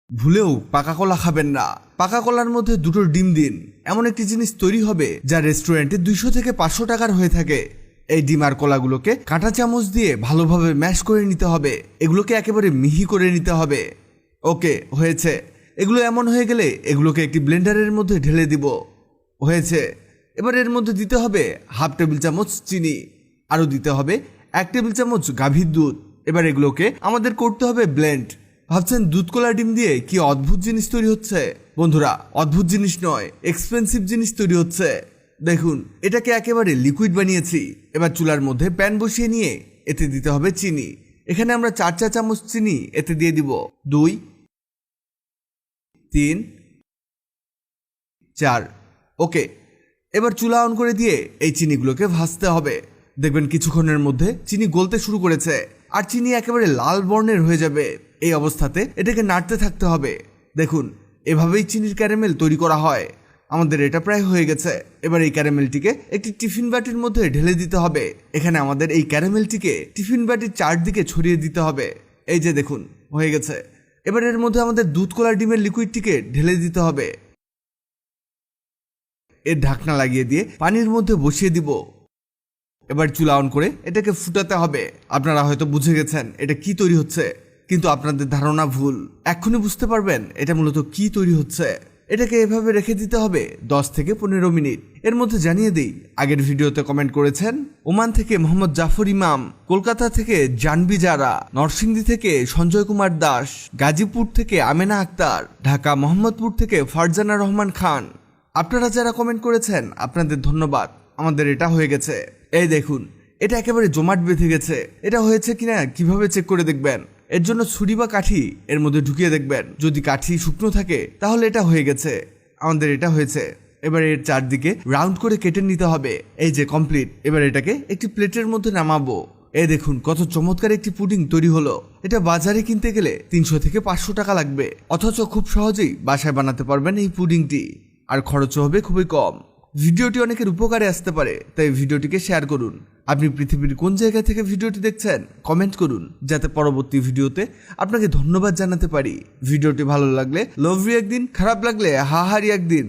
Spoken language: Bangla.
ভুলেও পাকা কলা খাবেন না। পাকা কলার মধ্যে দুটো ডিম দিন, এমন একটি জিনিস তৈরি হবে যা রেস্টুরেন্টে 200 থেকে 500 টাকার হয়ে থাকে। এই ডিম আর কলাগুলোকে কাঁটা চামচ দিয়ে ভালোভাবে ম্যাশ করে নিতে হবে, এগুলোকে একেবারে মিহি করে নিতে হবে। ওকে, হয়েছে। এগুলো এমন হয়ে গেলে এগুলোকে একটি ব্লেন্ডারের মধ্যে ঢেলে দিব। হয়েছে। এবার এর মধ্যে দিতে হবে হাফ টেবিল চামচ চিনি, আরও দিতে হবে 1 টেবিল চামচ গাভীর দুধ। এবার এগুলোকে আমাদের করতে হবে ব্লেন্ড। ভাবছেন দুধ কলা ডিম দিয়ে কি অদ্ভুত জিনিস তৈরি হচ্ছে? বন্ধুরা, অদ্ভুত জিনিস নয়, এক্সপেন্সিভ জিনিস তৈরি হচ্ছে। দেখুন, এটাকে একেবারে লিকুইড বানিয়েছি। এবার চুলার মধ্যে প্যান বসিয়ে নিয়ে এতে দিতে হবে চিনি। এখানে আমরা 4 চা চামচ চিনি এতে দিয়ে দিব। 2, 3, 4। ওকে, এবার চুলা অন করে দিয়ে এই চিনিগুলোকে ভাজতে হবে। দেখবেন কিছুক্ষণের মধ্যে চিনি গলতে শুরু করেছে আর চিনি একেবারে লাল বর্ণের হয়ে যাবে। এই অবস্থাতে এটাকে নাড়তে থাকতে হবে। দেখুন, এভাবেই চিনির ক্যারামেল তৈরি করা হয়। আমাদের এটা প্রায় হয়ে গেছে। এবার এই ক্যারামেলটিকে একটি টিফিন বাটির মধ্যে ঢেলে দিতে হবে। এখানে আমাদের এই ক্যারামেলটিকে টিফিন বাটির চারদিকে ছড়িয়ে দিতে হবে। এই যে দেখুন, হয়ে গেছে। এবার এর মধ্যে আমাদের দুধ কলা ডিমের লিকুইডটিকে ঢেলে দিতে হবে। এর ঢাকনা লাগিয়ে দিয়ে পানির মধ্যে বসিয়ে দিব। এবার চুলা অন করে এটাকে ফুটাতে হবে। আপনারা হয়তো বুঝে গেছেন এটা কি তৈরি হচ্ছে, কিন্তু আপনাদের ধারণা ভুল। এক্ষুনি বুঝতে পারবেন এটা মূলত কি তৈরি হচ্ছে। এটাকে এভাবে রেখে দিতে হবে 10 থেকে 15 মিনিট। এর মধ্যে জানিয়ে দিই, আগের ভিডিওতে কমেন্ট করেছেন ওমান থেকে মোহাম্মদ জাফর ইমাম, কলকাতা থেকে জানবি জারা, নরসিংদী থেকে সঞ্জয় কুমার দাস, গাজীপুর থেকে আমেনা আক্তার, ঢাকা মোহাম্মদপুর থেকে ফারজানা রহমান খান। আপনারা যারা কমেন্ট করেছেন আপনাদের ধন্যবাদ। আমাদের এটা হয়ে গেছে। এই দেখুন, এটা একেবারে জমাট বেঁধে গেছে। এটা হয়েছে কিনা কিভাবে চেক করে দেখবেন? এর জন্য ছুরি বা কাঠি এর মধ্যে ঢুকিয়ে দেখবেন। যদি কাঠি শুকনো থাকে তাহলে এটা হয়ে গেছে। আমাদের এটা হয়েছে। এবার এর চারদিকে রাউন্ড করে কেটে নিতে হবে। এই যে কমপ্লিট। এবার এটাকে একটি প্লেটের মধ্যে নামাবো। এই দেখুন কত চমৎকার একটি পুডিং তৈরি হলো। এটা বাজারে কিনতে গেলে 300 থেকে 500 টাকা লাগবে, অথচ খুব সহজেই বাসায় বানাতে পারবেন এই পুডিংটি, আর খরচও হবে খুবই কম। ভিডিওটি অনেকের উপকারে আসতে পারে, তাই ভিডিওটিকে শেয়ার করুন। আপনি পৃথিবীর কোন জায়গা থেকে ভিডিওটি দেখছেন কমেন্ট করুন, যাতে পরবর্তী ভিডিওতে আপনাকে ধন্যবাদ জানাতে পারি। ভিডিওটি ভালো লাগলে লভ ইউ একদিন, খারাপ লাগলে হাহারি একদিন।